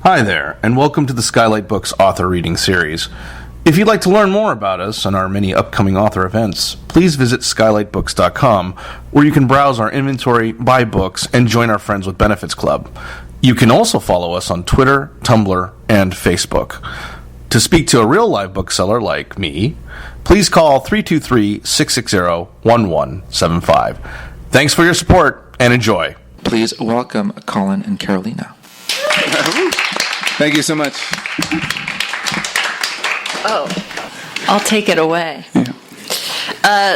Hi there, and welcome to the Skylight Books author reading series. If you'd like to learn more about us and our many upcoming author events, please visit skylightbooks.com, where you can browse our inventory, buy books, and join our Friends with Benefits Club. You can also follow us on Twitter, Tumblr, and Facebook. To speak to a real live bookseller like me, please call 323-660-1175. Thanks for your support, and enjoy. Please welcome Colin and Karolina. Thank you so much. Oh, I'll take it away. Yeah.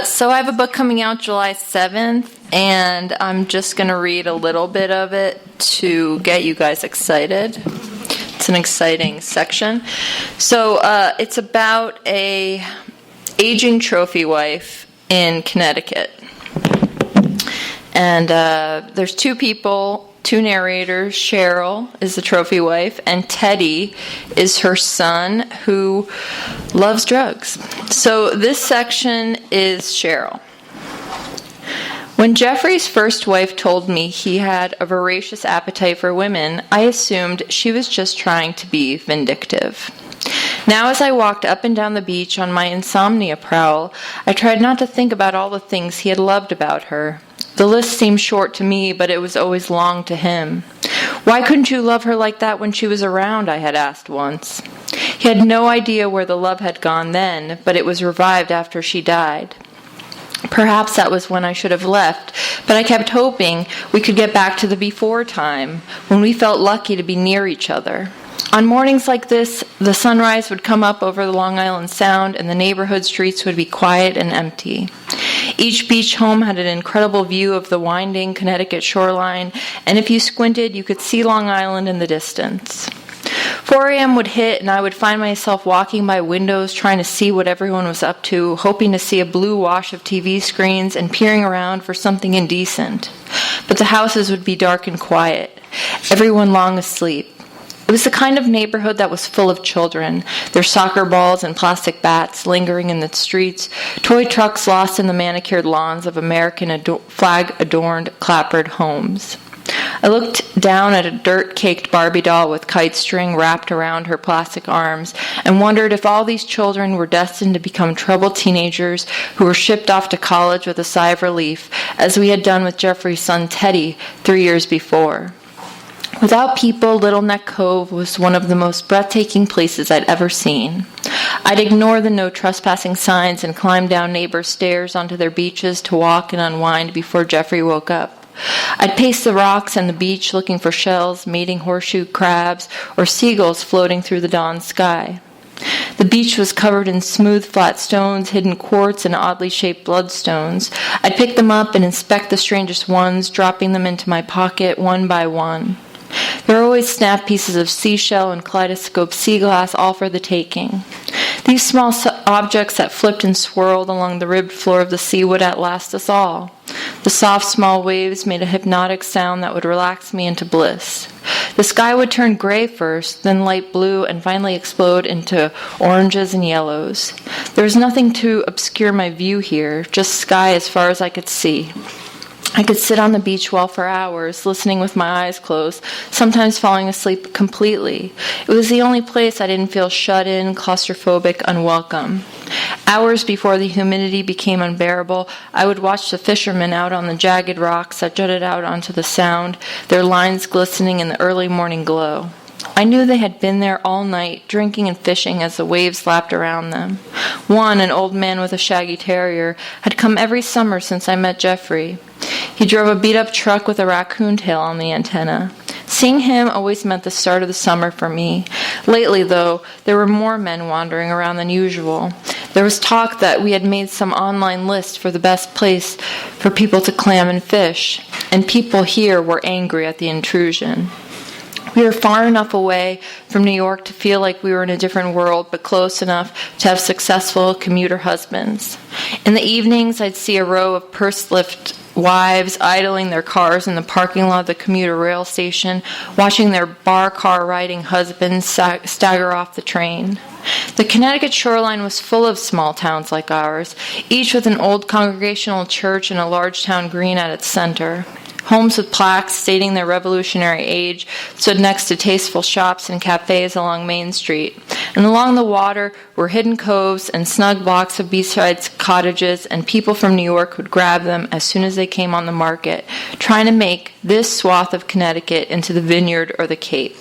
So I have a book coming out July 7th, and I'm just going to read a little bit of it to get you guys excited. It's an exciting section. So it's about a aging trophy wife in Connecticut. And there's two people, two narrators. Cheryl is the trophy wife, and Teddy is her son who loves drugs. So this section is Cheryl. When Jeffrey's first wife told me he had a voracious appetite for women, I assumed she was just trying to be vindictive. Now, as I walked up and down the beach on my insomnia prowl, I tried not to think about all the things he had loved about her. The list seemed short to me, but it was always long to him. Why couldn't you love her like that when she was around, I had asked once. He had no idea where the love had gone then, but it was revived after she died. Perhaps that was when I should have left, but I kept hoping we could get back to the before time, when we felt lucky to be near each other. On mornings like this, the sunrise would come up over the Long Island Sound, and the neighborhood streets would be quiet and empty. Each beach home had an incredible view of the winding Connecticut shoreline, and if you squinted, you could see Long Island in the distance. 4 a.m. would hit, and I would find myself walking by windows trying to see what everyone was up to, hoping to see a blue wash of TV screens and peering around for something indecent. But the houses would be dark and quiet, everyone long asleep. It was the kind of neighborhood that was full of children, their soccer balls and plastic bats lingering in the streets, toy trucks lost in the manicured lawns of American flag-adorned clapboard homes. I looked down at a dirt-caked Barbie doll with kite string wrapped around her plastic arms and wondered if all these children were destined to become troubled teenagers who were shipped off to college with a sigh of relief, as we had done with Jeffrey's son Teddy 3 years before. Without people, Little Neck Cove was one of the most breathtaking places I'd ever seen. I'd ignore the no trespassing signs and climb down neighbors' stairs onto their beaches to walk and unwind before Jeffrey woke up. I'd pace the rocks and the beach looking for shells, mating horseshoe crabs, or seagulls floating through the dawn sky. The beach was covered in smooth, flat stones, hidden quartz, and oddly shaped bloodstones. I'd pick them up and inspect the strangest ones, dropping them into my pocket one by one. There were always snap pieces of seashell and kaleidoscope sea glass, all for the taking. These small objects that flipped and swirled along the ribbed floor of the sea would outlast us all. The soft, small waves made a hypnotic sound that would relax me into bliss. The sky would turn gray first, then light blue, and finally explode into oranges and yellows. There was nothing to obscure my view here, just sky as far as I could see. I could sit on the beach well for hours, listening with my eyes closed, sometimes falling asleep completely. It was the only place I didn't feel shut in, claustrophobic, unwelcome. Hours before the humidity became unbearable, I would watch the fishermen out on the jagged rocks that jutted out onto the Sound, their lines glistening in the early morning glow. I knew they had been there all night, drinking and fishing as the waves lapped around them. One, an old man with a shaggy terrier, had come every summer since I met Jeffrey. He drove a beat-up truck with a raccoon tail on the antenna. Seeing him always meant the start of the summer for me. Lately, though, there were more men wandering around than usual. There was talk that we had made some online list for the best place for people to clam and fish, and people here were angry at the intrusion. We were far enough away from New York to feel like we were in a different world, but close enough to have successful commuter husbands. In the evenings, I'd see a row of purse-lift wives idling their cars in the parking lot of the commuter rail station, watching their bar car riding husbands stagger off the train. The Connecticut shoreline was full of small towns like ours, each with an old congregational church and a large town green at its center. Homes with plaques stating their Revolutionary age stood next to tasteful shops and cafes along Main Street. And along the water were hidden coves and snug blocks of beachside cottages, and people from New York would grab them as soon as they came on the market, trying to make this swath of Connecticut into the Vineyard or the Cape.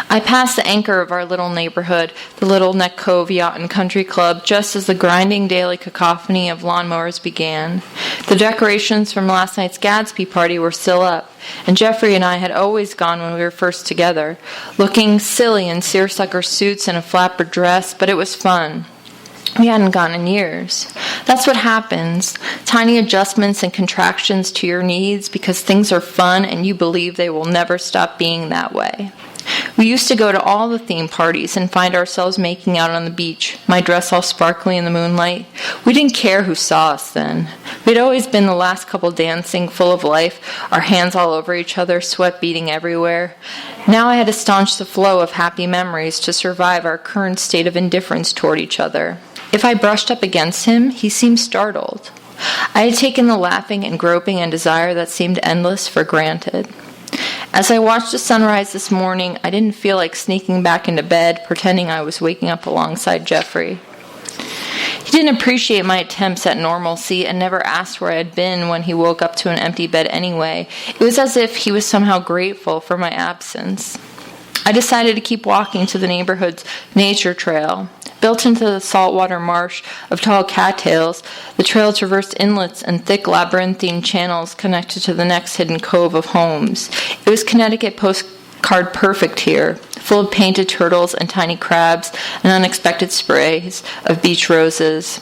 I passed the anchor of our little neighborhood, the Little Neck Cove Yacht and Country Club, just as the grinding daily cacophony of lawnmowers began. The decorations from last night's Gadsby party were still up, and Jeffrey and I had always gone when we were first together, looking silly in seersucker suits and a flapper dress, but it was fun. We hadn't gone in years. That's what happens. Tiny adjustments and contractions to your needs because things are fun and you believe they will never stop being that way. We used to go to all the theme parties and find ourselves making out on the beach, my dress all sparkly in the moonlight. We didn't care who saw us then. We'd always been the last couple dancing, full of life, our hands all over each other, sweat beading everywhere. Now I had to staunch the flow of happy memories to survive our current state of indifference toward each other. If I brushed up against him, he seemed startled. I had taken the laughing and groping and desire that seemed endless for granted. As I watched the sunrise this morning, I didn't feel like sneaking back into bed, pretending I was waking up alongside Jeffrey. He didn't appreciate my attempts at normalcy and never asked where I had been when he woke up to an empty bed anyway. It was as if he was somehow grateful for my absence. I decided to keep walking to the neighborhood's nature trail. Built into the saltwater marsh of tall cattails, the trail traversed inlets and thick labyrinthine channels connected to the next hidden cove of homes. It was Connecticut postcard perfect here, full of painted turtles and tiny crabs and unexpected sprays of beach roses.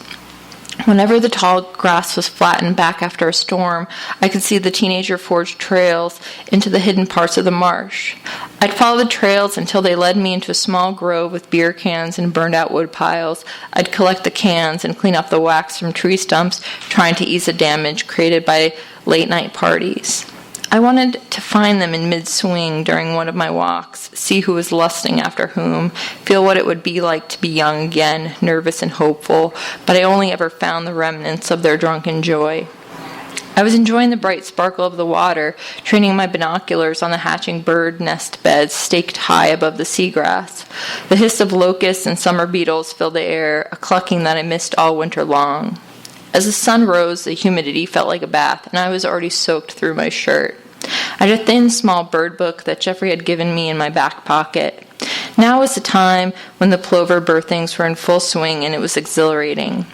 Whenever the tall grass was flattened back after a storm, I could see the teenager forged trails into the hidden parts of the marsh. I'd follow the trails until they led me into a small grove with beer cans and burned-out wood piles. I'd collect the cans and clean up the wax from tree stumps, trying to ease the damage created by late-night parties. I wanted to find them in mid-swing during one of my walks, see who was lusting after whom, feel what it would be like to be young again, nervous and hopeful, but I only ever found the remnants of their drunken joy. I was enjoying the bright sparkle of the water, training my binoculars on the hatching bird nest beds staked high above the seagrass. The hiss of locusts and summer beetles filled the air, a clucking that I missed all winter long. As the sun rose, the humidity felt like a bath, and I was already soaked through my shirt. I had a thin, small bird book that Jeffrey had given me in my back pocket. Now was the time when the plover birthings were in full swing, and it was exhilarating.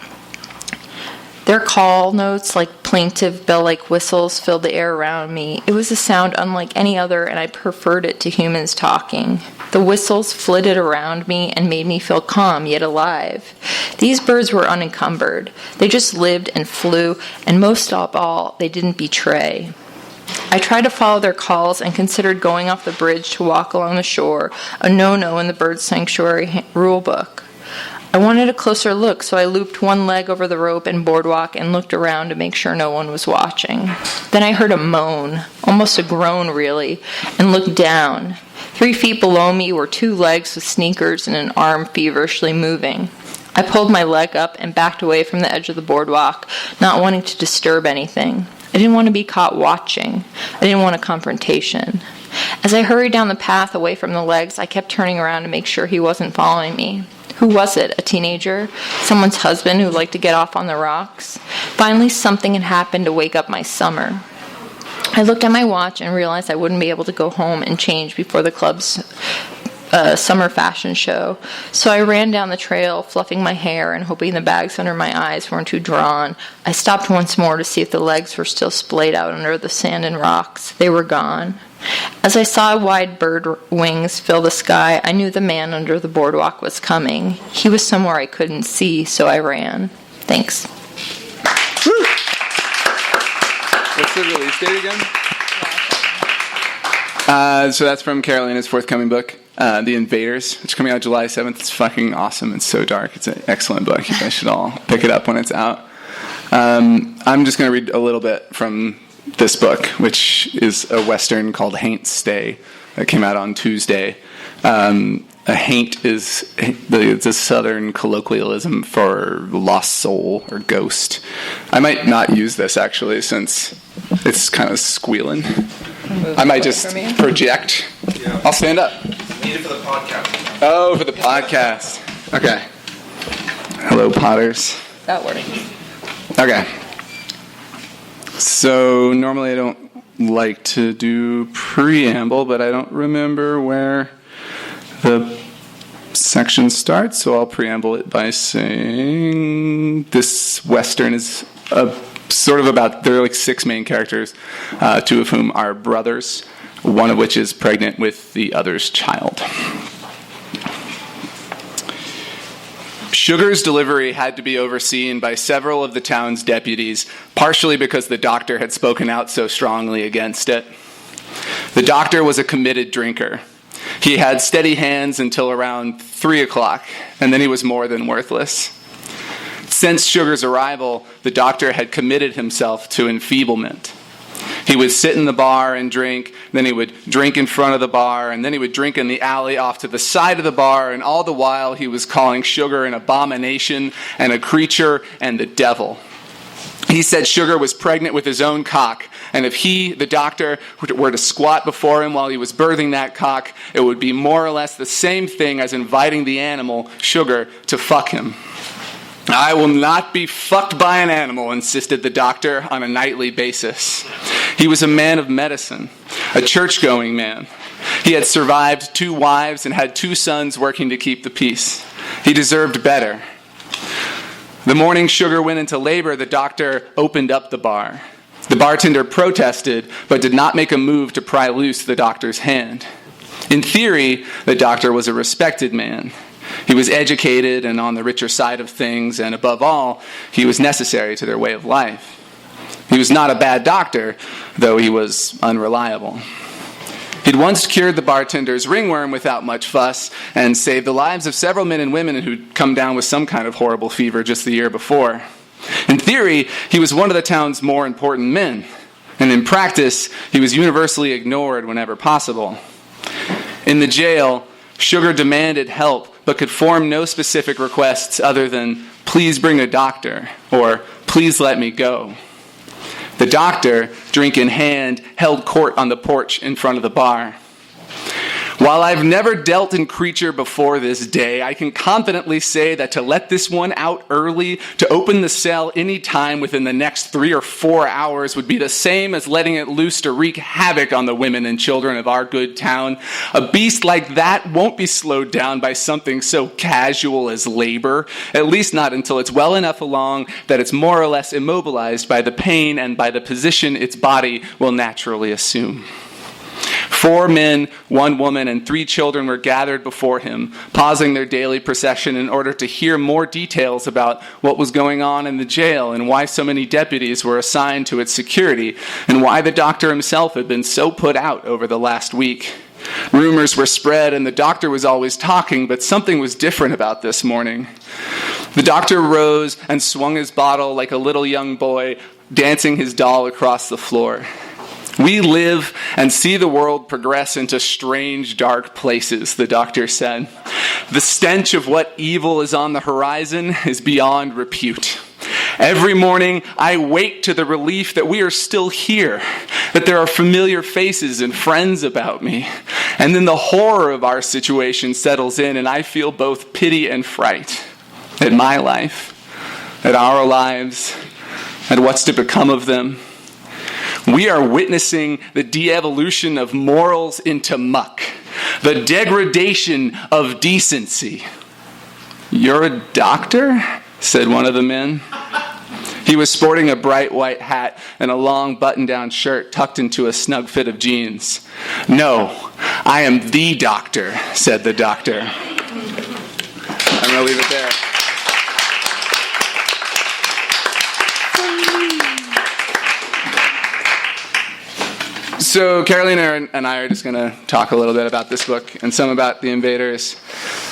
Their call notes, like plaintive bell-like whistles, filled the air around me. It was a sound unlike any other, and I preferred it to humans talking. The whistles flitted around me and made me feel calm, yet alive. These birds were unencumbered. They just lived and flew, and most of all, they didn't betray. I tried to follow their calls and considered going off the bridge to walk along the shore, a no-no in the bird sanctuary rule book. I wanted a closer look, so I looped one leg over the rope and boardwalk and looked around to make sure no one was watching. Then I heard a moan, almost a groan really, and looked down. 3 feet below me were 2 legs with sneakers and an arm feverishly moving. I pulled my leg up and backed away from the edge of the boardwalk, not wanting to disturb anything. I didn't want to be caught watching. I didn't want a confrontation. As I hurried down the path away from the legs, I kept turning around to make sure he wasn't following me. Who was it? A teenager? Someone's husband who liked to get off on the rocks? Finally, something had happened to wake up my summer. I looked at my watch and realized I wouldn't be able to go home and change before the club's summer fashion show. So I ran down the trail, fluffing my hair and hoping the bags under my eyes weren't too drawn. I stopped once more to see if the legs were still splayed out under the sand and rocks. They were gone. As I saw wide bird wings fill the sky, I knew the man under the boardwalk was coming. He was somewhere I couldn't see, so I ran. Thanks. Woo! What's the release date again? So that's from Karolina's forthcoming book, The Invaders. It's coming out July 7th. It's fucking awesome. It's so dark. It's an excellent book. You guys should all pick it up when it's out. I'm just going to read a little bit from this book, which is a Western called Haints Stay that came out on Tuesday. A haint is the southern colloquialism for lost soul or ghost. I might not use this, actually, since it's kind of squealing. I might just project. Yeah. I'll stand up. Need it for the podcast. Oh, for the podcast. Okay. Hello, Potters. That works. Okay. So normally I don't like to do preamble, but I don't remember where the section starts, so I'll preamble it by saying this Western is sort of about, there are like 6 main characters, 2 of whom are brothers, one of which is pregnant with the other's child. Sugar's delivery had to be overseen by several of the town's deputies, partially because the doctor had spoken out so strongly against it. The doctor was a committed drinker. He had steady hands until around 3 o'clock, and then he was more than worthless. Since Sugar's arrival, the doctor had committed himself to enfeeblement. He would sit in the bar and drink, then he would drink in front of the bar, and then he would drink in the alley off to the side of the bar, and all the while he was calling Sugar an abomination and a creature and the devil. He said Sugar was pregnant with his own cock, and if he, the doctor, were to squat before him while he was birthing that cock, it would be more or less the same thing as inviting the animal, Sugar, to fuck him. I will not be fucked by an animal, insisted the doctor on a nightly basis. He was a man of medicine, a church-going man. He had survived 2 wives and had 2 sons working to keep the peace. He deserved better. The morning Sugar went into labor, the doctor opened up the bar. The bartender protested, but did not make a move to pry loose the doctor's hand. In theory, the doctor was a respected man. He was educated and on the richer side of things, and above all, he was necessary to their way of life. He was not a bad doctor, though he was unreliable. He'd once cured the bartender's ringworm without much fuss and saved the lives of several men and women who'd come down with some kind of horrible fever just the year before. In theory, he was one of the town's more important men, and in practice, he was universally ignored whenever possible. In the jail, Sugar demanded help, but could form no specific requests other than, "Please bring a doctor," or "Please let me go." The doctor, drink in hand, held court on the porch in front of the bar. While I've never dealt in creature before this day, I can confidently say that to let this one out early, to open the cell any time within the next 3 or 4 hours would be the same as letting it loose to wreak havoc on the women and children of our good town. A beast like that won't be slowed down by something so casual as labor, at least not until it's well enough along that it's more or less immobilized by the pain and by the position its body will naturally assume. 4 men, 1 woman, and 3 children were gathered before him, pausing their daily procession in order to hear more details about what was going on in the jail and why so many deputies were assigned to its security and why the doctor himself had been so put out over the last week. Rumors were spread and the doctor was always talking, but something was different about this morning. The doctor rose and swung his bottle like a little young boy, dancing his doll across the floor. "We live and see the world progress into strange, dark places," the doctor said. "The stench of what evil is on the horizon is beyond repute. Every morning, I wake to the relief that we are still here, that there are familiar faces and friends about me. And then the horror of our situation settles in, and I feel both pity and fright at my life, at our lives, at what's to become of them. We are witnessing the de-evolution of morals into muck, the degradation of decency." "You're a doctor?" said one of the men. He was sporting a bright white hat and a long button-down shirt tucked into a snug fit of jeans. "No, I am the doctor," said the doctor. I'm going to leave it there. So Karolina and I are just going to talk a little bit about this book and some about the invaders.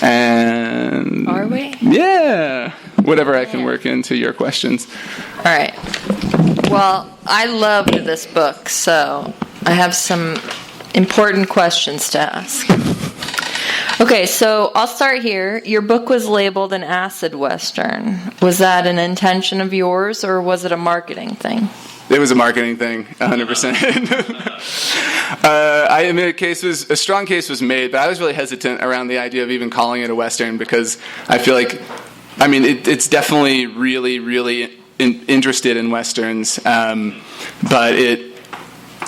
And Are we? Yeah. Whatever I can work into your questions. All right. Well, I loved this book, so I have some important questions to ask. Okay, so I'll start here. Your book was labeled an acid western. Was that an intention of yours, or was it a marketing thing? It was a marketing thing, 100%. A strong case was made, but I was really hesitant around the idea of even calling it a western because I feel like, it's definitely really, really interested in westerns, but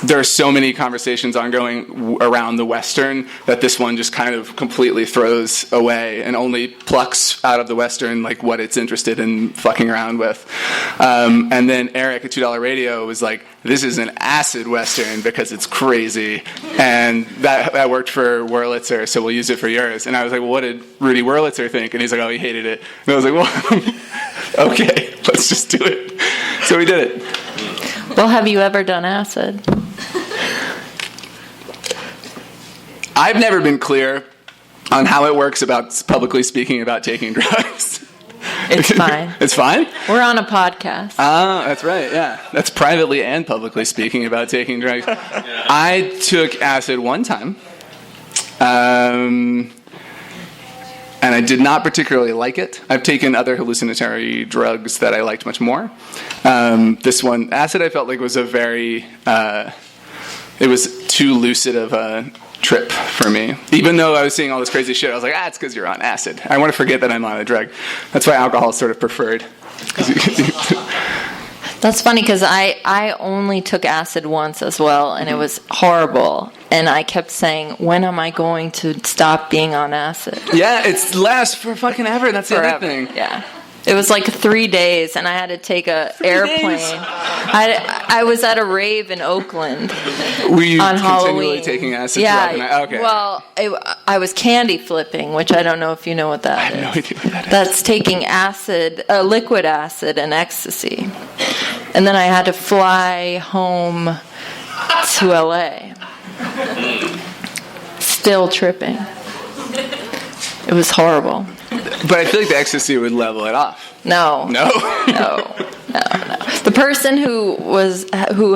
there are so many conversations ongoing around the Western that this one just kind of completely throws away and only plucks out of the Western like what it's interested in fucking around with. And then Eric at $2 Radio was like, this is an acid Western because it's crazy. And that worked for Wurlitzer, so we'll use it for yours. And I was like, well, what did Rudy Wurlitzer think? And he's like, oh, he hated it. And I was like, well, okay, let's just do it. So we did it. Well, have you ever done acid? I've never been clear on how it works about publicly speaking about taking drugs. It's fine. It's fine? We're on a podcast. That's right, yeah. That's privately and publicly speaking about taking drugs. Yeah. I took acid one time, and I did not particularly like it. I've taken other hallucinatory drugs that I liked much more. This one, acid, I felt like was a very... it was too lucid of a trip for me. Even though I was seeing all this crazy shit, I was like, it's because you're on acid. I want to forget that I'm on a drug. That's why alcohol is sort of preferred. That's funny because I only took acid once as well, and it was horrible. And I kept saying, when am I going to stop being on acid? Yeah, it lasts for fucking ever. That's the other thing. Yeah. It was like 3 days, and I had to take a airplane. I was at a rave in Oakland Were you on continually Halloween. Taking acid? Yeah. Okay. Well, I was candy flipping, which I don't know if you know what that is. I have no idea what that is. That's taking acid, liquid acid, and ecstasy. And then I had to fly home to LA. Still tripping. It was horrible. But I feel like the ecstasy would level it off. No. No? No. The person who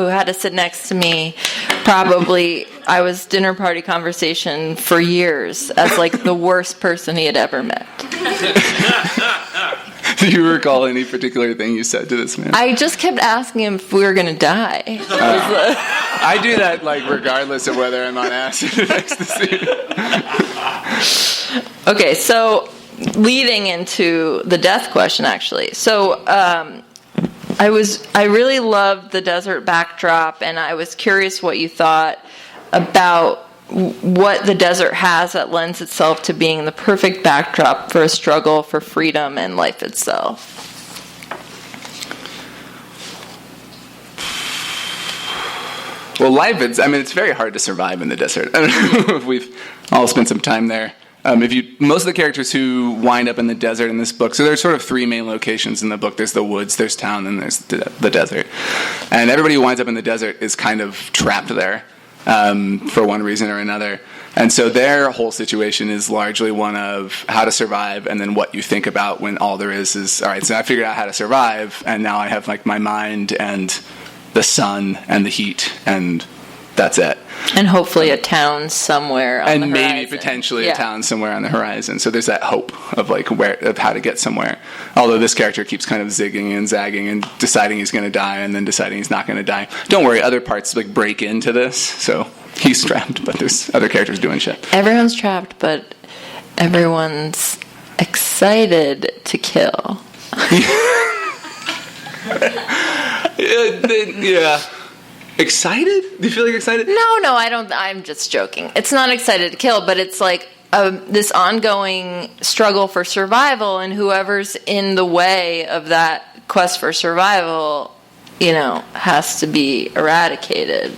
had to sit next to me, probably, I was dinner party conversation for years as like the worst person he had ever met. Do you recall any particular thing you said to this man? I just kept asking him if we were going to die. I do that like regardless of whether I'm on acid or ecstasy. Okay, so leading into the death question, actually. So I really loved the desert backdrop, and I was curious what you thought about what the desert has that lends itself to being the perfect backdrop for a struggle for freedom and life itself. Well, it's very hard to survive in the desert. I don't know if we've all spent some time there. Most of the characters who wind up in the desert in this book, so there's sort of three main locations in the book. There's the woods, there's town, and there's the desert. And everybody who winds up in the desert is kind of trapped there for one reason or another. And so their whole situation is largely one of how to survive and then what you think about when all there is, all right, so I figured out how to survive, and now I have like my mind and the sun and the heat, and that's it. And hopefully a town somewhere on the horizon. And maybe potentially a town somewhere on the horizon. So there's that hope of of how to get somewhere. Although this character keeps kind of zigging and zagging and deciding he's going to die and then deciding he's not going to die. Don't worry, other parts break into this. So he's trapped, but there's other characters doing shit. Everyone's trapped, but everyone's excited to kill. Yeah. Excited? Do you feel like excited? No, I don't. I'm just joking. It's not excited to kill, but it's like this ongoing struggle for survival, and whoever's in the way of that quest for survival, has to be eradicated.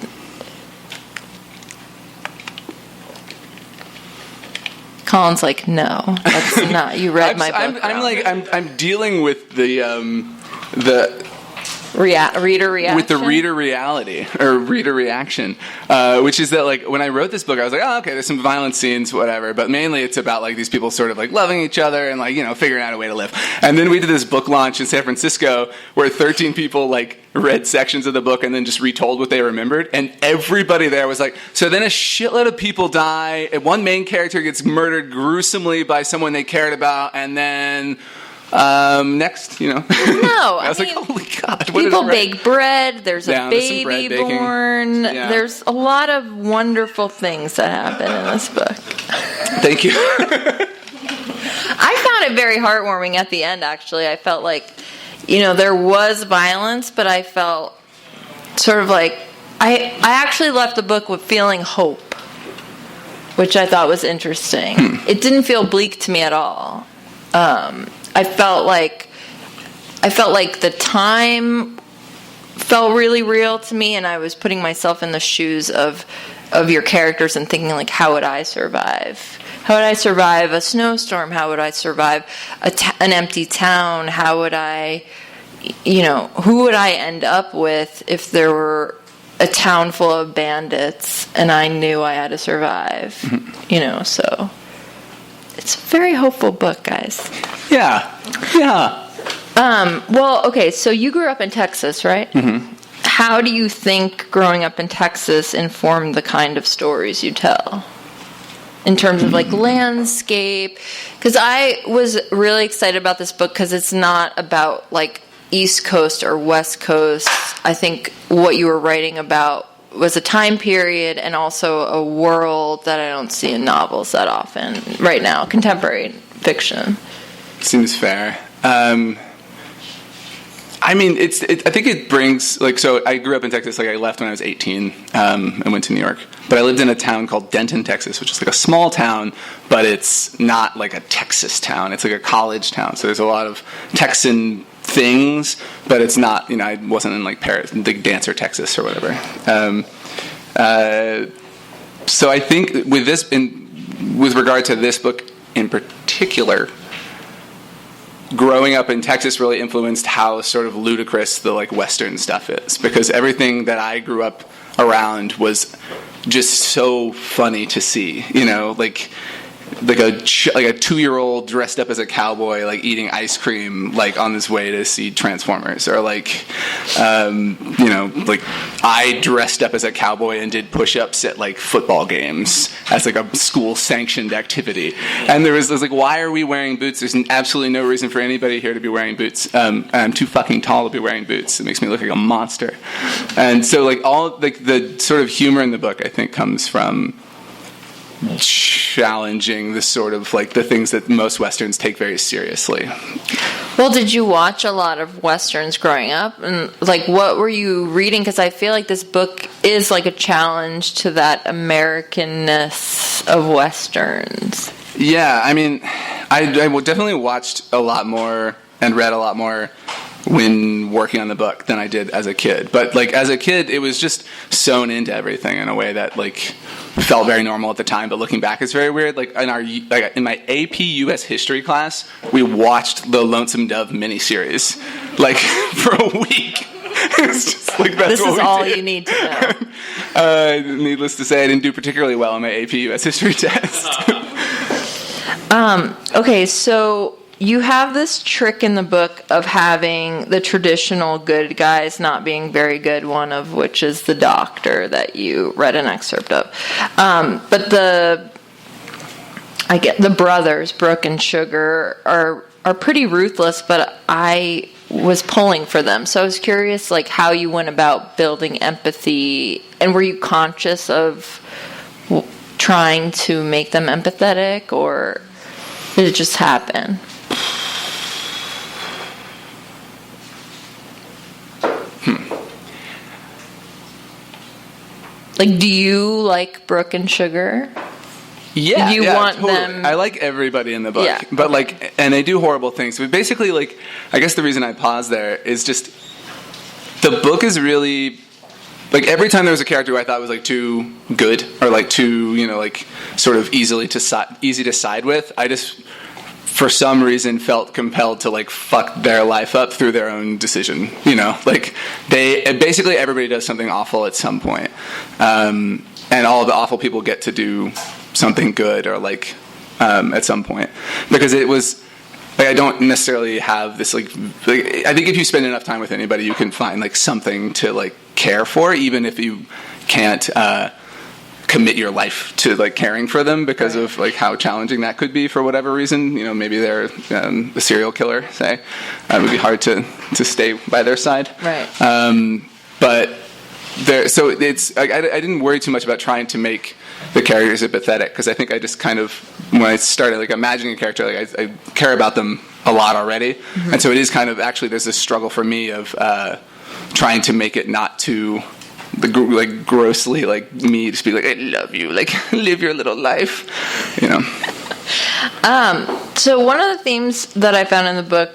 Colin's like, no, that's not. You read my book. I'm dealing with reader reaction? With the reader reality, or reader reaction, which is that, like, when I wrote this book, I was like, oh, okay, there's some violent scenes, whatever, but mainly it's about, like, these people sort of, like, loving each other and, like, you know, figuring out a way to live. And then we did this book launch in San Francisco where 13 people, like, read sections of the book and then just retold what they remembered, and everybody there was like, so then a shitload of people die, and one main character gets murdered gruesomely by someone they cared about, and then next, you know. No, I was like, holy God, what people did I write? bake bread, there's a there's some baby bread baking. born, Yeah. there's a lot of wonderful things that happen in this book. Thank you. I found it very heartwarming at the end, actually. I felt like, you know, there was violence, but I felt sort of like, I actually left the book with feeling hope, which I thought was interesting. It didn't feel bleak to me at all. I felt like the time felt really real to me, and I was putting myself in the shoes of your characters and thinking, like, how would I survive? How would I survive a snowstorm? How would I survive an empty town? How would I, you know, who would I end up with if there were a town full of bandits and I knew I had to survive? You know, so it's a very hopeful book, guys. Yeah. Well, okay, so you grew up in Texas, right? Mm-hmm. How do you think growing up in Texas informed the kind of stories you tell? In terms of, like, landscape? Because I was really excited about this book because it's not about, like, East Coast or West Coast. I think what you were writing about was a time period and also a world that I don't see in novels that often right now, contemporary fiction. Seems fair. I mean, I think it brings, like, so I grew up in Texas, like, I left when I was 18, and went to New York. But I lived in a town called Denton, Texas, which is, like, a small town, but it's not, like, a Texas town. It's, like, a college town. So there's a lot of Texan things, but it's not, you know, I wasn't in, like, Paris, like, Dancer, Texas, or whatever. So I think with regard to this book in particular, growing up in Texas really influenced how sort of ludicrous the, like, Western stuff is, because everything that I grew up around was just so funny to see, you know, like a 2-year-old dressed up as a cowboy, like, eating ice cream, like, on his way to see Transformers, or, like, you know, like, I dressed up as a cowboy and did push-ups at, like, football games as, like, a school-sanctioned activity. And there was like, why are we wearing boots? There's absolutely no reason for anybody here to be wearing boots. I'm too fucking tall to be wearing boots. It makes me look like a monster. And so, like, all, like, the sort of humor in the book, I think, comes from challenging the sort of, like, the things that most Westerns take very seriously. Well, did you watch a lot of Westerns growing up? And, like, what were you reading? Because I feel like this book is, like, a challenge to that Americanness of Westerns. Yeah, I mean, I definitely watched a lot more and read a lot more when working on the book than I did as a kid. But, like, as a kid, it was just sewn into everything in a way that, like, felt very normal at the time, but looking back, it's very weird. Like, in my AP US history class, we watched the Lonesome Dove miniseries, like, for a week. It's just like, that's this what is we all did. you need to know. Needless to say, I didn't do particularly well on my AP US history test. Okay, so you have this trick in the book of having the traditional good guys not being very good, one of which is the doctor that you read an excerpt of. But the brothers, Brooke and Sugar, are pretty ruthless, but I was pulling for them. So I was curious, like, how you went about building empathy, and were you conscious of trying to make them empathetic, or did it just happen? Like, do you like Brooke and Sugar? Yeah, you want totally. them. I like everybody in the book, Yeah, but okay. like, and they do horrible things. But basically, like, I guess the reason I paused there is just the book is really, like, every time there was a character who I thought was, like, too good or, like, too, you know, like, sort of easy to side with, I just for some reason felt compelled to like fuck their life up through their own decision. You know, like basically everybody does something awful at some point, and all of the awful people get to do something good or like at some point, because it was. Like, I don't necessarily have this, like, I think if you spend enough time with anybody, you can find, like, something to, like, care for, even if you can't commit your life to, like, caring for them because of, like, how challenging that could be for whatever reason. You know, maybe they're a serial killer, say. It would be hard to stay by their side. Right. But so it's, I didn't worry too much about trying to make the characters empathetic, because I think I just kind of, when I started like imagining a character, like I care about them a lot already, and so it is kind of, actually there's this struggle for me of trying to make it not too like grossly like me, just be like, I love you, like live your little life, you know. So one of the themes that I found in the book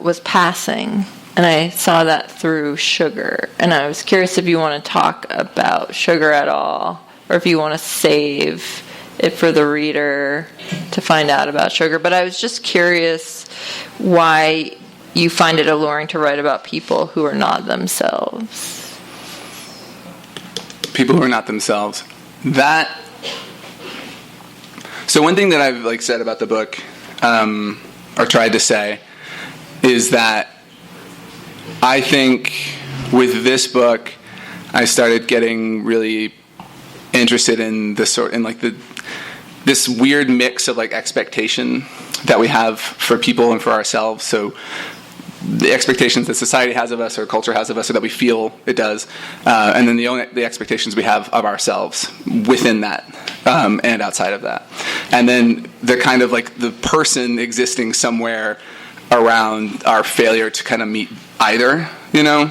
was passing. And I saw that through Sugar. And I was curious if you want to talk about Sugar at all, or if you want to save it for the reader to find out about Sugar. But I was just curious why you find it alluring to write about people who are not themselves. People who are not themselves. So one thing that I've like said about the book, or tried to say, is that I think with this book, I started getting really interested in this this weird mix of like expectation that we have for people and for ourselves. So the expectations that society has of us or culture has of us, or that we feel it does, and then the expectations we have of ourselves within that and outside of that, and then the kind of like the person existing somewhere around our failure to kind of meet either, you know,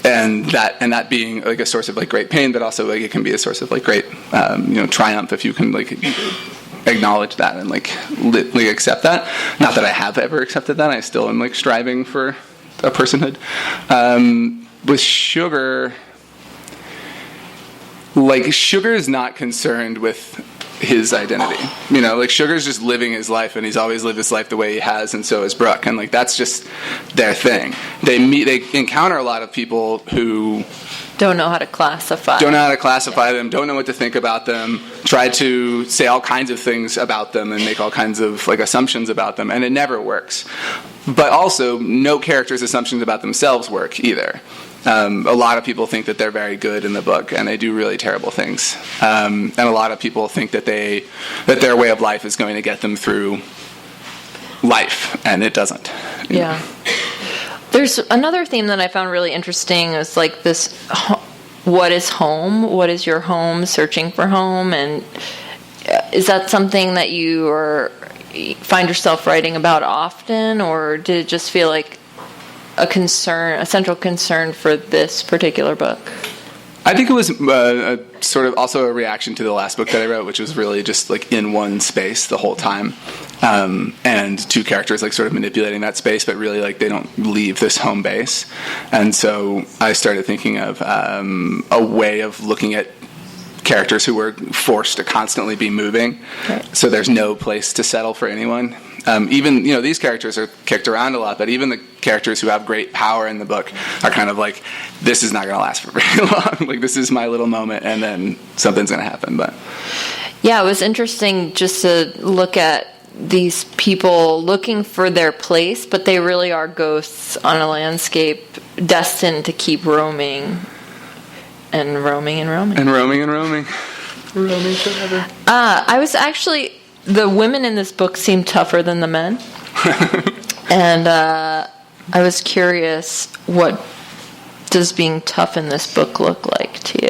and that being like a source of like great pain, but also like it can be a source of like great triumph if you can like acknowledge that and like accept that. Not that I have ever accepted that. I still am like striving for a personhood. With Sugar, like Sugar is not concerned with his identity, you know, like Sugar's just living his life, and he's always lived his life the way he has, and so is Brooke, and like that's just their thing. They encounter a lot of people who don't know how to classify them, don't know what to think about them, try to say all kinds of things about them and make all kinds of like assumptions about them, and it never works. But also, no character's assumptions about themselves work either. A lot of people think that they're very good in the book, and they do really terrible things. And a lot of people think that their way of life is going to get them through life, and it doesn't. Yeah. There's another theme that I found really interesting. Is like this: what is home? What is your home? Searching for home, and is that something that you find yourself writing about often, or did it just feel like a central concern for this particular book? I think it was a sort of also a reaction to the last book that I wrote, which was really just like in one space the whole time, and two characters like sort of manipulating that space, but really like they don't leave this home base. And so I started thinking of a way of looking at characters who were forced to constantly be moving, so there's no place to settle for anyone. Even, you know, these characters are kicked around a lot, but even the characters who have great power in the book are kind of like, this is not going to last for very long. Like, this is my little moment, and then something's going to happen. But yeah, it was interesting just to look at these people looking for their place, but they really are ghosts on a landscape destined to keep roaming and roaming and roaming. And roaming and roaming. Roaming forever. I was actually... The women in this book seem tougher than the men. And I was curious, what does being tough in this book look like to you?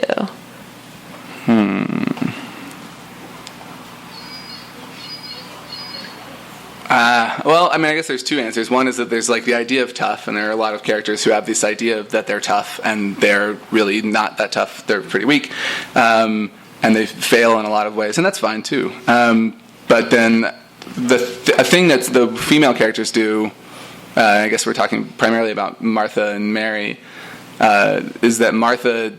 Well, I mean, I guess there's two answers. One is that there's like the idea of tough, and there are a lot of characters who have this idea that they're tough, and they're really not that tough. They're pretty weak, and they fail in a lot of ways, and that's fine too. But then a thing that the female characters do, I guess we're talking primarily about Martha and Mary, is that Martha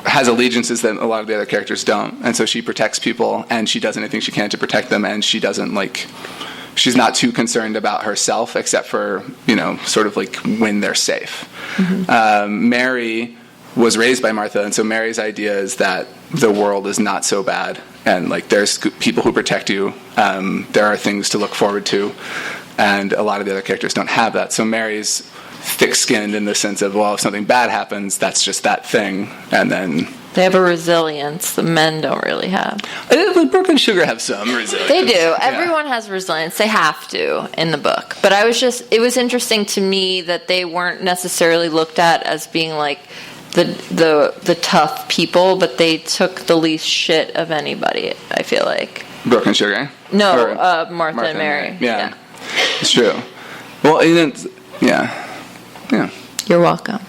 has allegiances that a lot of the other characters don't, and so she protects people, and she does anything she can to protect them, and she doesn't she's not too concerned about herself, except for sort of like when they're safe. Mary was raised by Martha, and so Mary's idea is that the world is not so bad, and like there's people who protect you. There are things to look forward to, and a lot of the other characters don't have that. So Mary's thick-skinned in the sense of, well, if something bad happens, that's just that thing, and then they have a resilience the men don't really have. Brooke and Sugar have some resilience. They do. Everyone has resilience. They have to in the book. But it was interesting to me that they weren't necessarily looked at as being like the tough people, but they took the least shit of anybody, I feel like. Brooke and Sugar? No, Martha and Mary. Yeah. It's true. Well, yeah. You're welcome.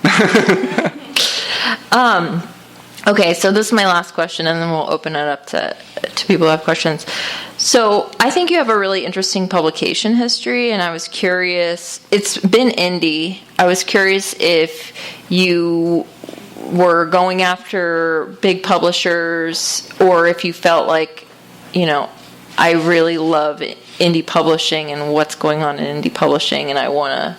Okay, so this is my last question, and then we'll open it up to people who have questions. So I think you have a really interesting publication history, and I was curious. It's been indie. I was curious if you were going after big publishers, or if you felt like, I really love indie publishing and what's going on in indie publishing, and I want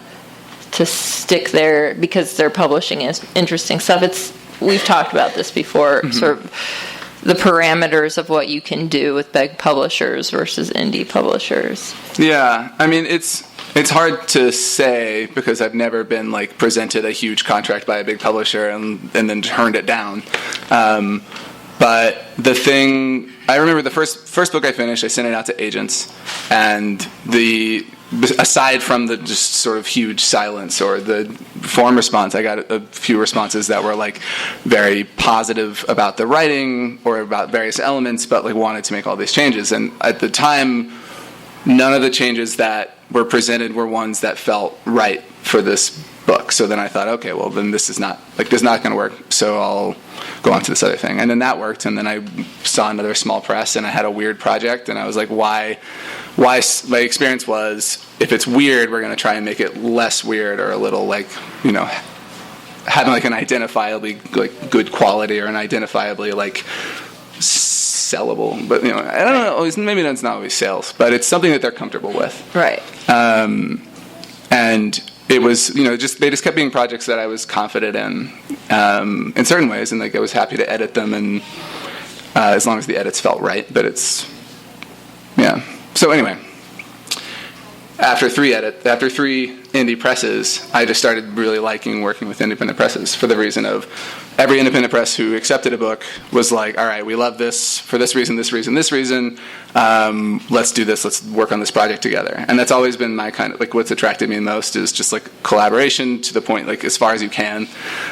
to stick there because their publishing is interesting stuff. We've talked about this before, sort of the parameters of what you can do with big publishers versus indie publishers. Yeah, I mean, it's hard to say because I've never been presented a huge contract by a big publisher and then turned it down. But the thing, I remember the first book I finished, I sent it out to agents, and aside from the just sort of huge silence or the form response, I got a few responses that were very positive about the writing or about various elements, but wanted to make all these changes. And at the time, none of the changes that were presented were ones that felt right for this book. So then I thought, okay, well then this is not going to work. So I'll go on to this other thing. And then that worked. And then I saw another small press, and I had a weird project, and I was like, why? My experience was, if it's weird, we're going to try and make it less weird, or a little having an identifiably good quality, or an identifiably sellable. But I don't know. Maybe that's not always sales, but it's something that they're comfortable with. Right. And it was they just kept being projects that I was confident in certain ways, and I was happy to edit them, and as long as the edits felt right. But so anyway, after three indie presses, I just started really liking working with independent presses for the reason of every independent press who accepted a book was like, all right, we love this for this reason, this reason, this reason. Let's do this. Let's work on this project together. And that's always been my kind of what's attracted me most is just collaboration to the point as far as you can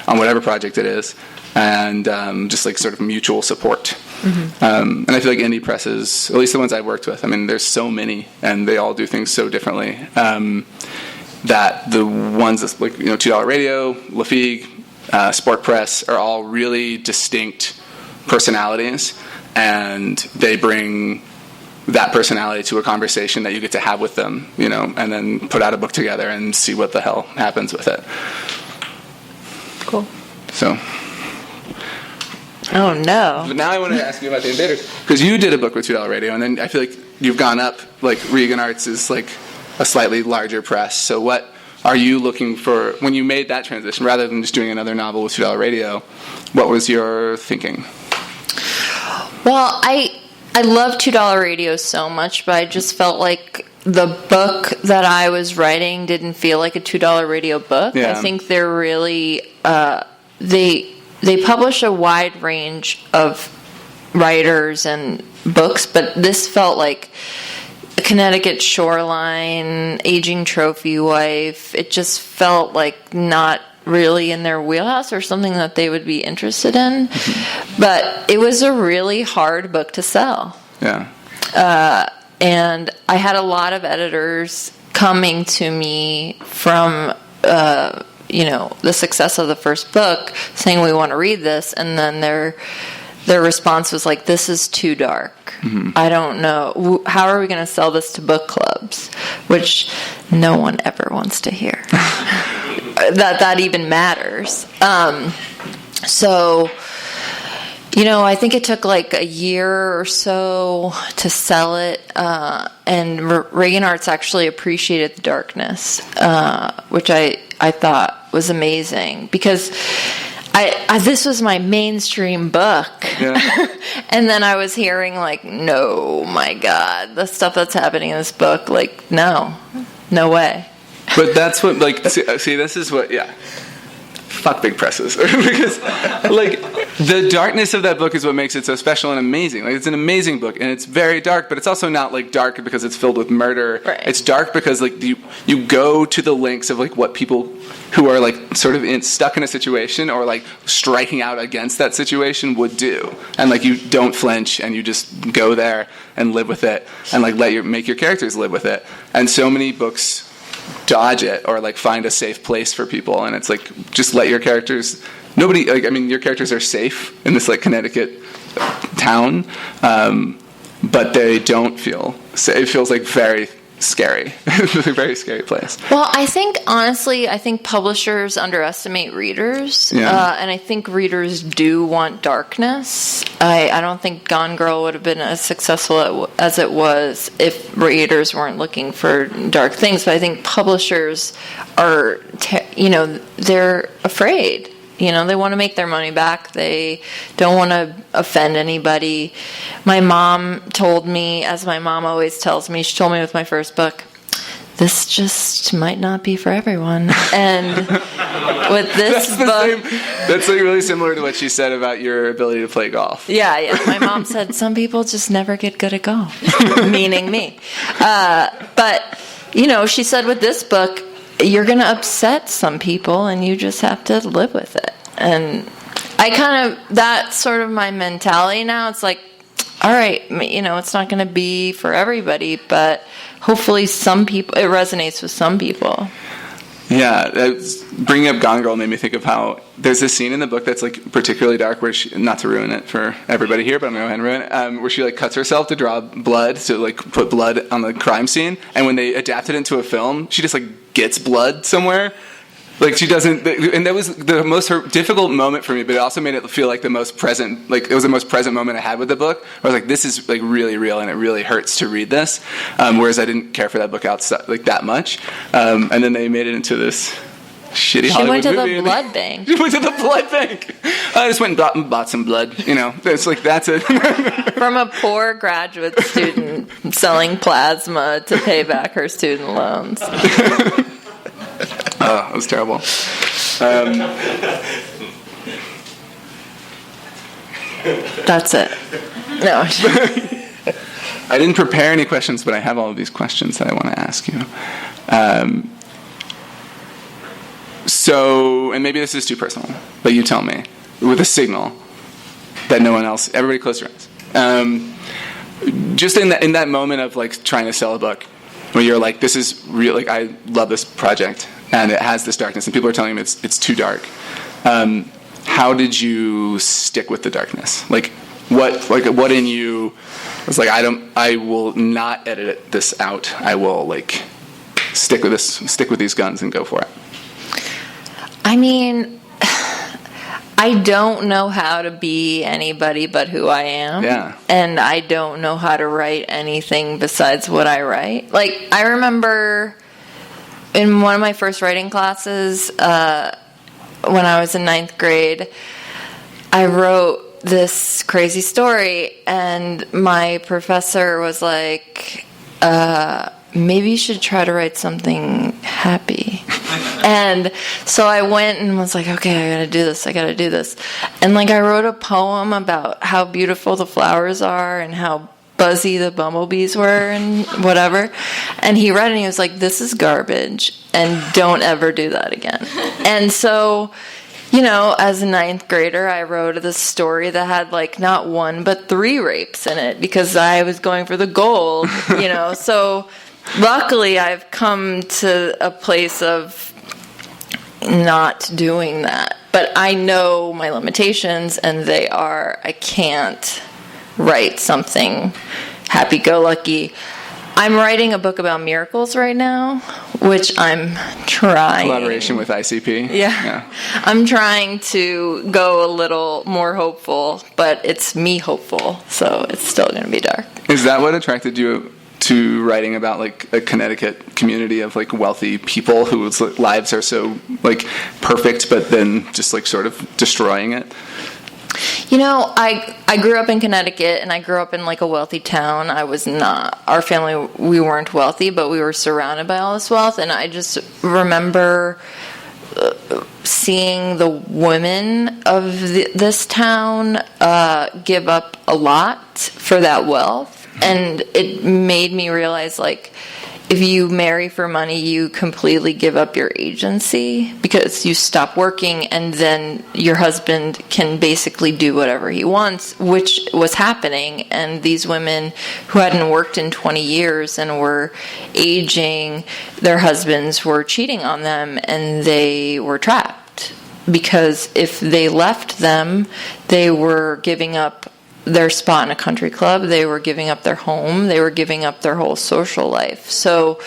on whatever project it is. And just sort of mutual support. And I feel like indie presses, at least the ones I've worked with, I mean, there's so many, and they all do things so differently, that the ones that's $2 Radio, Lafigues, Sport Press are all really distinct personalities, and they bring that personality to a conversation that you get to have with them, and then put out a book together and see what the hell happens with it. Cool. So... Oh, no. But now I want to ask you about The Invaders. Because you did a book with $2 Radio, and then I feel like you've gone up. Regan Arts is a slightly larger press. So what are you looking for when you made that transition? Rather than just doing another novel with $2 Radio, what was your thinking? Well, I love $2 Radio so much, but I just felt like the book that I was writing didn't feel like a $2 Radio book. Yeah. I think they're really... They publish a wide range of writers and books, but this felt like a Connecticut Shoreline, Aging Trophy Wife. It just felt like not really in their wheelhouse or something that they would be interested in. Mm-hmm. But it was a really hard book to sell. Yeah. And I had a lot of editors coming to me from... the success of the first book, saying we want to read this, and then their response was this is too dark. Mm-hmm. I don't know. How are we going to sell this to book clubs? Which no one ever wants to hear. that even matters. So I think it took like a year or so to sell it, and Reichardt actually appreciated the darkness, which I thought was amazing, because this was my mainstream book. Yeah. And then I was hearing like, no, my God, the stuff that's happening in this book, like, no way. But that's what, like, see, this is what, yeah. Fuck big presses. Because, like, the darkness of that book is what makes it so special and amazing. Like, it's an amazing book, and it's very dark, but it's also not, like, dark because it's filled with murder. Right. It's dark because, like, you go to the lengths of, like, what people who are, like, sort of stuck in a situation or, like, striking out against that situation would do. And, like, you don't flinch, and you just go there and live with it, and, like, make your characters live with it. And so many books dodge it or like find a safe place for people, and it's like, just let your characters, your characters are safe in this like Connecticut town, but they don't feel safe. It feels like very scary. It's a very scary place. Well, I think publishers underestimate readers, and I think readers do want darkness. I don't think Gone Girl would have been as successful as it was if readers weren't looking for dark things. But I think publishers are, they're afraid. They want to make their money back. They don't want to offend anybody. My mom told me, as my mom always tells me, she told me with my first book, this just might not be for everyone. And with this book... That's like really similar to what she said about your ability to play golf. Yeah. My mom said, some people just never get good at golf, meaning me. But, she said with this book, you're going to upset some people, and you just have to live with it. And that's sort of my mentality now. It's like, all right, it's not going to be for everybody, but hopefully some people, it resonates with some people. Yeah, bringing up Gone Girl made me think of how there's this scene in the book that's like particularly dark, where she, not to ruin it for everybody here, but I'm going to go ahead and ruin it, where she like cuts herself to draw blood, to like put blood on the crime scene, and when they adapt it into a film, she just like gets blood somewhere. Like, she doesn't, and that was the most difficult moment for me, but it also made it feel like the most present, like, it was the most present moment I had with the book. I was like, this is, like, really real, and it really hurts to read this, whereas I didn't care for that book outside, like, that much. And then they made it into this shitty Hollywood movie. She went to the blood bank. She went to the blood bank. I just went and bought some blood, It's like, that's it. From a poor graduate student selling plasma to pay back her student loans. Oh, that was terrible. That's it. No. I didn't prepare any questions, but I have all of these questions that I want to ask you. So, and maybe this is too personal, but you tell me, with a signal that no one else, everybody close your eyes. Just in that moment of like trying to sell a book, where you're like, this is real, like, I love this project, and it has this darkness, and people are telling me it's too dark. How did you stick with the darkness? What in you was like, I will not edit this out. I will like stick with these guns and go for it. I mean, I don't know how to be anybody but who I am. Yeah. And I don't know how to write anything besides what I write. Like, I remember in one of my first writing classes, when I was in 9th grade, I wrote this crazy story, and my professor was like, maybe you should try to write something happy. And so I went and was like, okay, I gotta do this. And like, I wrote a poem about how beautiful the flowers are and how buzzy the bumblebees were and whatever. And he read it and he was like, this is garbage, and don't ever do that again. And so, as a 9th grader, I wrote this story that had like not 1 but 3 rapes in it, because I was going for the gold, So luckily I've come to a place of not doing that. But I know my limitations, and they are, I can't write something happy-go-lucky. I'm writing a book about miracles right now, which I'm trying. Collaboration with ICP. Yeah. I'm trying to go a little more hopeful, but it's me hopeful, so it's still going to be dark. Is that what attracted you to writing about like a Connecticut community of like wealthy people whose lives are so like perfect, but then just like sort of destroying it? You know, I grew up in Connecticut, and I grew up in like a wealthy town. I was not, our family, we weren't wealthy, but we were surrounded by all this wealth, and I just remember seeing the women of this town give up a lot for that wealth. And it made me realize, like, if you marry for money, you completely give up your agency because you stop working, and then your husband can basically do whatever he wants, which was happening. And these women who hadn't worked in 20 years and were aging, their husbands were cheating on them, and they were trapped. Because if they left them, they were giving up their spot in a country club, they were giving up their home, they were giving up their whole social life. So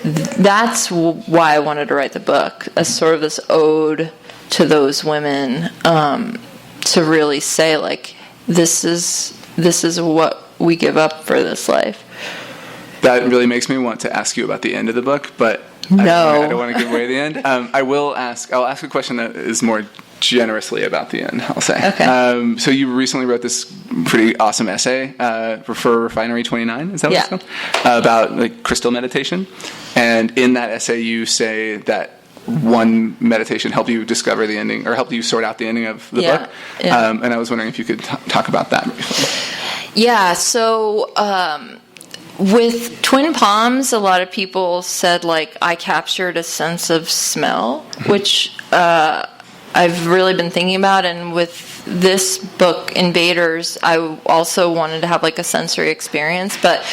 that's why I wanted to write the book, as sort of this ode to those women, to really say, like, this is what we give up for this life. That really makes me want to ask you about the end of the book, but no. I don't want to give away the end. I'll ask a question that is more generously about the end, I'll say. Okay. So you recently wrote this pretty awesome essay for Refinery 29, is that what it's called? About like crystal meditation. And in that essay you say that one meditation helped you discover the ending, or helped you sort out the ending of the book. Yeah. And I was wondering if you could talk about that briefly. Yeah, so with Twin Palms, a lot of people said, like, I captured a sense of smell, which I've really been thinking about. And with this book, Invaders, I also wanted to have like a sensory experience. But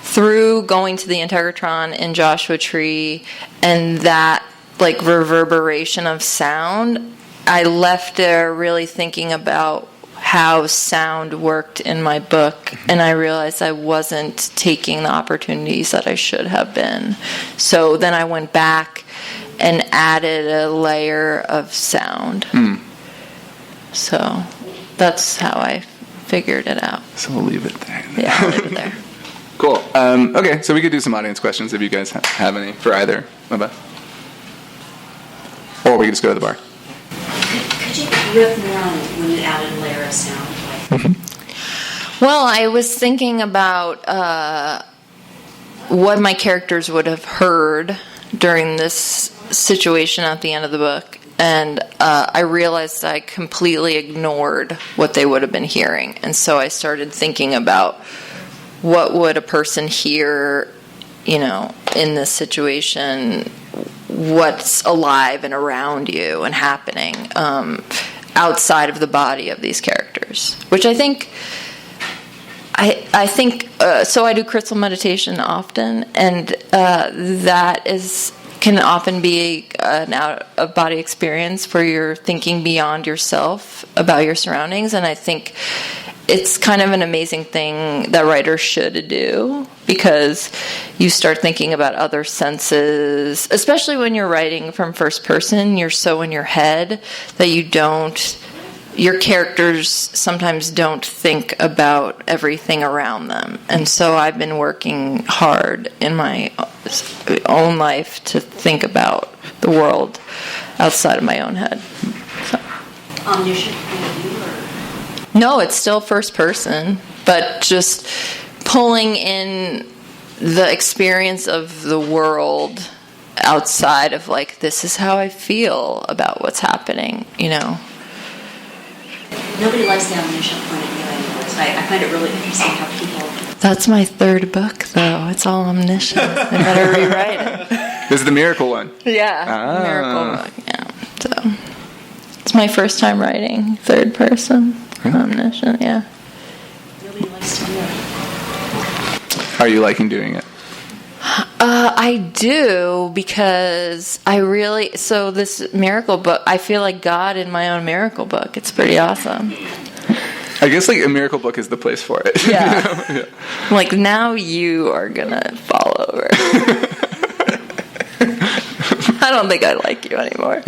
through going to the Integratron in Joshua Tree and that like reverberation of sound, I left there really thinking about how sound worked in my book, and I realized I wasn't taking the opportunities that I should have been. So then I went back and added a layer of sound. So that's how I figured it out. So we'll leave it there. Yeah, I'll leave it there. Cool. Okay, so we could do some audience questions if you guys have any for either of us. Or we could just go to the bar. Could you riff more on when you added a layer of sound? Well, I was thinking about what my characters would have heard during this situation at the end of the book, and I realized I completely ignored what they would have been hearing, and so I started thinking about what would a person hear, you know, in this situation, what's alive and around you and happening outside of the body of these characters, which I think so I do crystal meditation often, and that can often be an out-of-body experience where you're thinking beyond yourself about your surroundings, and I think it's kind of an amazing thing that writers should do, because you start thinking about other senses, especially when you're writing from first person. You're so in your head that your characters sometimes don't think about everything around them. And so I've been working hard in my own life to think about the world outside of my own head. So. Omniscient point of view, or? No, it's still first person, but just pulling in the experience of the world outside of, like, this is how I feel about what's happening, you know. Nobody likes the omniscient point of view anymore, so I find it really interesting how people... That's my third book, though. It's all omniscient. I better rewrite it. This is the miracle one. Yeah, miracle book, yeah. So, it's my first time writing third person. Omniscient, yeah. Nobody likes to do it. Are you liking doing it? I do, because so this miracle book, I feel like God in my own miracle book. It's pretty awesome. I guess like a miracle book is the place for it. Yeah. You know? Like, now you are gonna fall over. don't think I like you anymore.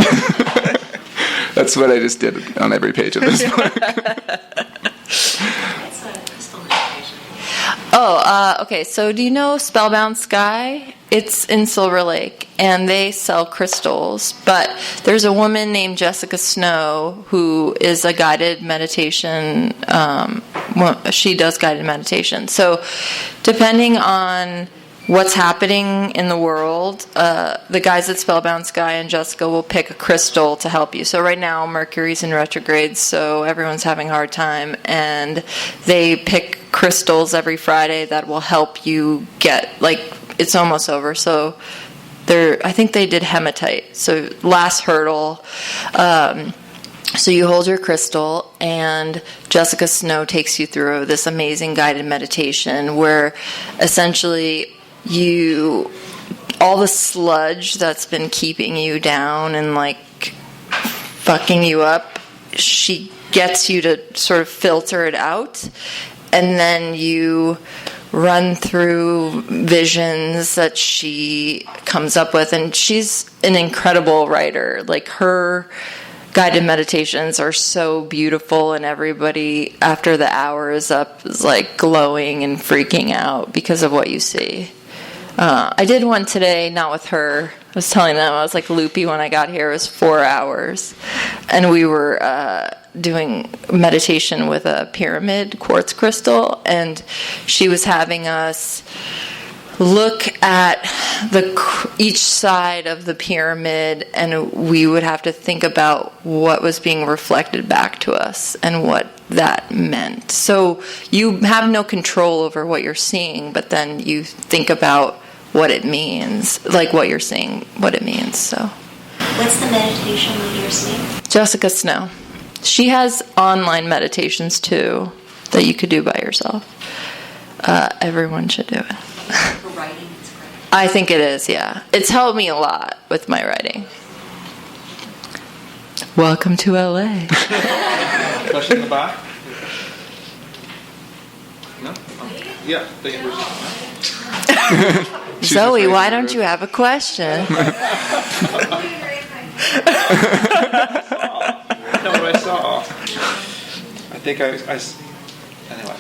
That's what I just did on every page of this book. Okay, so do you know Spellbound Sky? It's in Silver Lake, and they sell crystals, but there's a woman named Jessica Snow who is a guided meditation, she does guided meditation. So depending on what's happening in the world, the guys at Spellbound Sky and Jessica will pick a crystal to help you. So right now Mercury's in retrograde, so everyone's having a hard time, and they pick crystals every Friday that will help you get, like, it's almost over. So I think they did hematite. So last hurdle. So you hold your crystal, and Jessica Snow takes you through this amazing guided meditation where essentially all the sludge that's been keeping you down and like fucking you up, she gets you to sort of filter it out, and then you run through visions that she comes up with, and she's an incredible writer. Like, her guided meditations are so beautiful, and everybody after the hour is up is like glowing and freaking out because of what you see. I did one today, not with her. I was telling them I was like loopy when I got here. It was 4 hours, and we were doing meditation with a pyramid quartz crystal, and she was having us look at each side of the pyramid, and we would have to think about what was being reflected back to us and what that meant. So you have no control over what you're seeing, but then you think about what it means, like what you're seeing, what it means. So, What's the meditation leader's name? Jessica Snow. She has online meditations too that you could do by yourself. Everyone should do it. For writing, it's great. I think it is, yeah. It's helped me a lot with my writing. Welcome to LA. Question in the back? No? Okay. Yeah. Thank you. Zoe, why don't you have a question? I know what I saw. I think I anyway.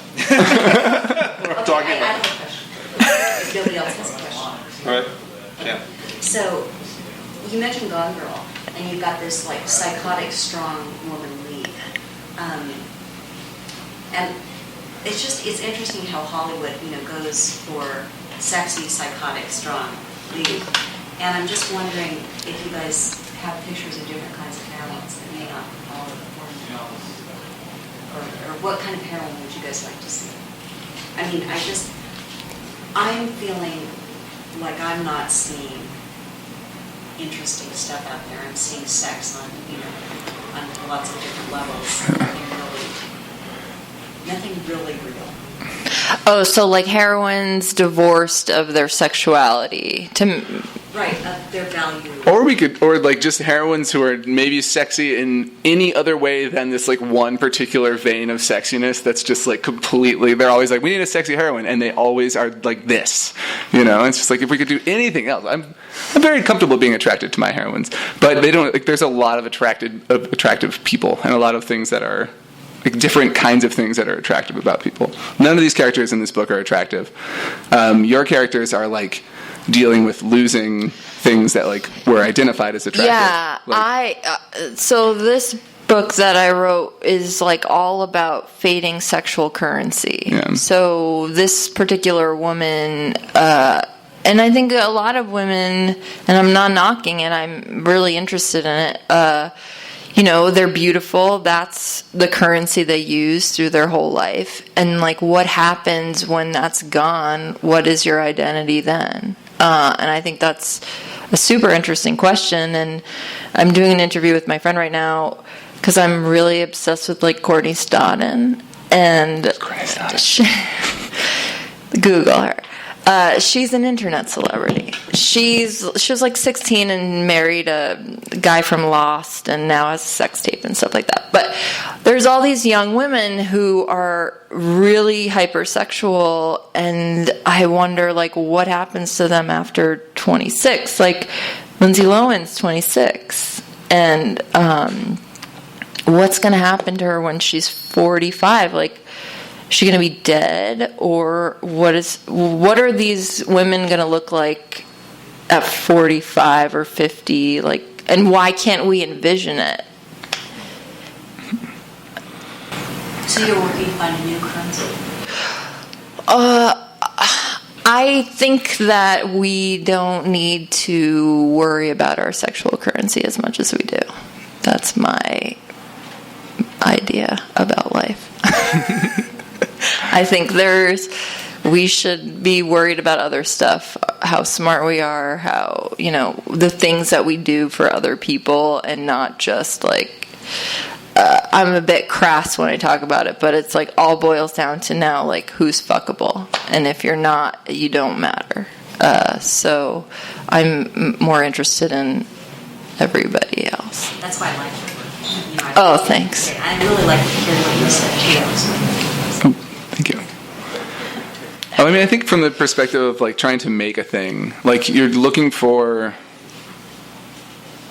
We're talking I about. have a question. If nobody else has a question. All right. Yeah. So, you mentioned Gone Girl, and you've got this like psychotic, strong woman lead. And it's interesting how Hollywood, goes for sexy, psychotic, strong lead. And I'm just wondering if you guys have pictures of different kinds of heroines that may not follow the formula. Or what kind of heroine would you guys like to see? I mean, I'm feeling like I'm not seeing interesting stuff out there. I'm seeing sex on lots of different levels. Nothing really real. Oh, so like heroines divorced of their sexuality. Right, of their value. Or like just heroines who are maybe sexy in any other way than this like one particular vein of sexiness that's just like completely, they're always like, we need a sexy heroine, and they always are like this, It's just like, if we could do anything else, I'm very comfortable being attracted to my heroines, but they don't, like, there's a lot of attractive people and a lot of things that are like different kinds of things that are attractive about people. None of these characters in this book are attractive. Your characters are like dealing with losing things that like were identified as attractive. Yeah, so this book that I wrote is like all about fading sexual currency. Yeah. So this particular woman, and I think a lot of women, and I'm not knocking it, I'm really interested in it, they're beautiful. That's the currency they use through their whole life. And, like, what happens when that's gone? What is your identity then? And I think that's a super interesting question. And I'm doing an interview with my friend right now because I'm really obsessed with, like, Courtney Stodden. And Google her. She's an internet celebrity. She was like 16 and married a guy from Lost and now has a sex tape and stuff like that. But there's all these young women who are really hypersexual, and I wonder, like, what happens to them after 26? Like, Lindsay Lohan's 26. And what's going to happen to her when she's 45? Like, is she going to be dead? Or what are these women going to look like at 45 or 50? Like, and why can't we envision it? So you're working to find a new currency? I think that we don't need to worry about our sexual currency as much as we do. That's my idea about life. I think we should be worried about other stuff, how smart we are, how, the things that we do for other people, and not just like, I'm a bit crass when I talk about it, but it's like all boils down to now, like, who's fuckable, and if you're not, you don't matter. So I'm more interested in everybody else. That's why I like it. Oh, thanks. I really like hearing what you said too. Thank you. I mean, I think from the perspective of like trying to make a thing, like you're looking for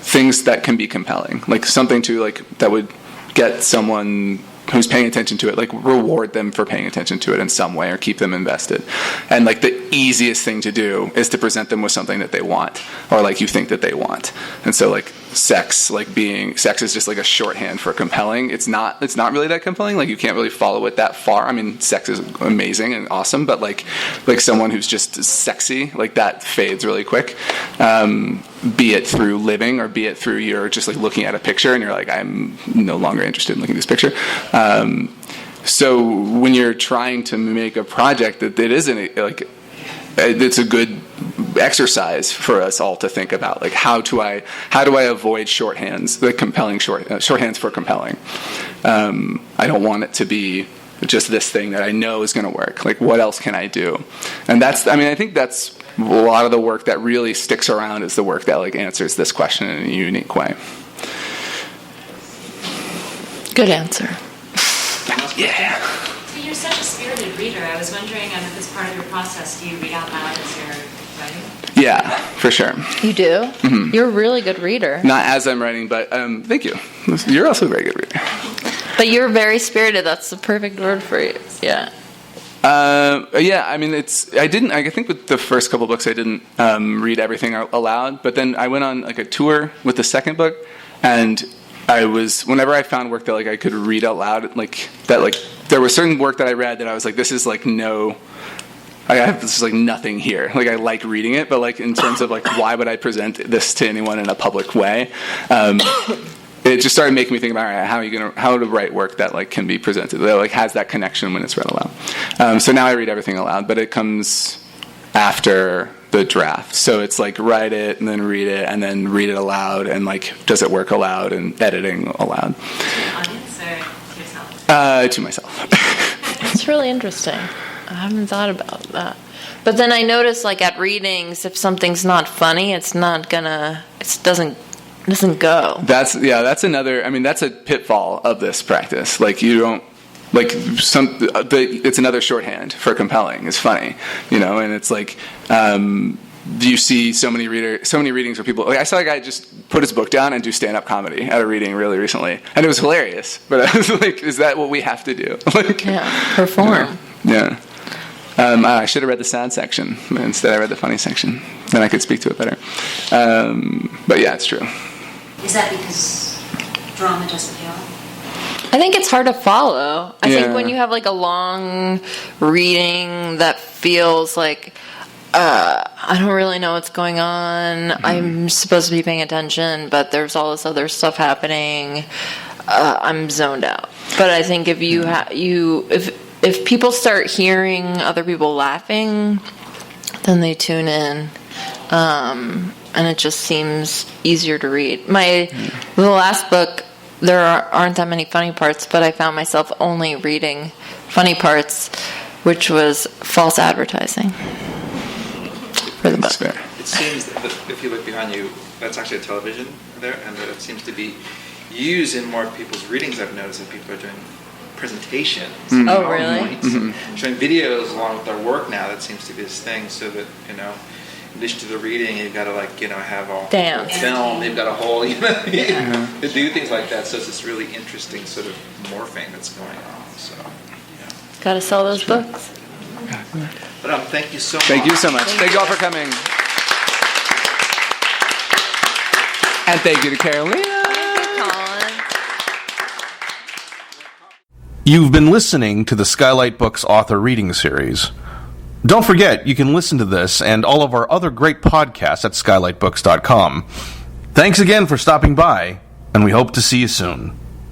things that can be compelling, like something to like that would get someone who's paying attention to it, like reward them for paying attention to it in some way or keep them invested. And like the easiest thing to do is to present them with something that they want or like you think that they want. And so like sex is just like a shorthand for compelling. It's not really that compelling. Like you can't really follow it that far. I mean, sex is amazing and awesome, but like someone who's just sexy, like that fades really quick. Be it through living or be it through you're just like looking at a picture and you're like, I'm no longer interested in looking at this picture. So when you're trying to make a project that it isn't like, it's a good exercise for us all to think about, like how do I avoid shorthands, the compelling shorthands for compelling. I don't want it to be just this thing that I know is going to work. Like what else can I do? And I think that's a lot of the work that really sticks around is the work that like answers this question in a unique way. Good answer. Yeah. So you're such a spirited reader. I was wondering, if this part of your process, do you read out loud as you're writing? Yeah, for sure. You do? Mm-hmm. You're a really good reader. Not as I'm writing, but thank you. You're also a very good reader. But you're very spirited. That's the perfect word for you. Yeah. Yeah, I mean, I think with the first couple books I didn't read everything aloud, but then I went on like a tour with the second book, and whenever I found work that like I could read out loud, like that, like there was certain work that I read that I was like, this is like this is like nothing here. Like I like reading it, but like in terms of like why would I present this to anyone in a public way? It just started making me think about, all right, how to write work that like can be presented, that like has that connection when it's read aloud. So now I read everything aloud, but it comes after the draft. So it's like write it and then read it aloud, and like does it work aloud and editing aloud. To the audience or to yourself? To myself. It's really interesting. I haven't thought about that. But then I notice like at readings, if something's not funny, it doesn't go. That's another. I mean, that's a pitfall of this practice. Like you don't like it's another shorthand for compelling. It's funny, and it's like you see so many readings where people. Like I saw a guy just put his book down and do stand-up comedy at a reading really recently, and it was hilarious. But I was like, is that what we have to do? Like, yeah, perform. Yeah. I should have read the sad section. Instead, I read the funny section. Then I could speak to it better. But yeah, it's true. Is that because drama doesn't pay off? I think it's hard to follow. I think when you have like a long reading that feels like I don't really know what's going on. I'm supposed to be paying attention, but there's all this other stuff happening. I'm zoned out. But I think if if people start hearing other people laughing, then they tune in, and it just seems easier to read. The last book, there aren't that many funny parts, but I found myself only reading funny parts, which was false advertising for the book. It seems that if you look behind you, that's actually a television there, and that it seems to be used in more people's readings. I've noticed that people are doing presentations. Oh, really? Showing videos along with their work now. That seems to be this thing, so that addition to the reading, you've got to have all Dance. film. You've got a whole, to do things like that. So it's this really interesting sort of morphing that's going on. So, Got to sell those books. but thank you so much. Thank you so much. Thank you all for coming. And thank you to Carolina. Colin. You've been listening to the Skylight Books author reading series. Don't forget, you can listen to this and all of our other great podcasts at skylightbooks.com. Thanks again for stopping by, and we hope to see you soon.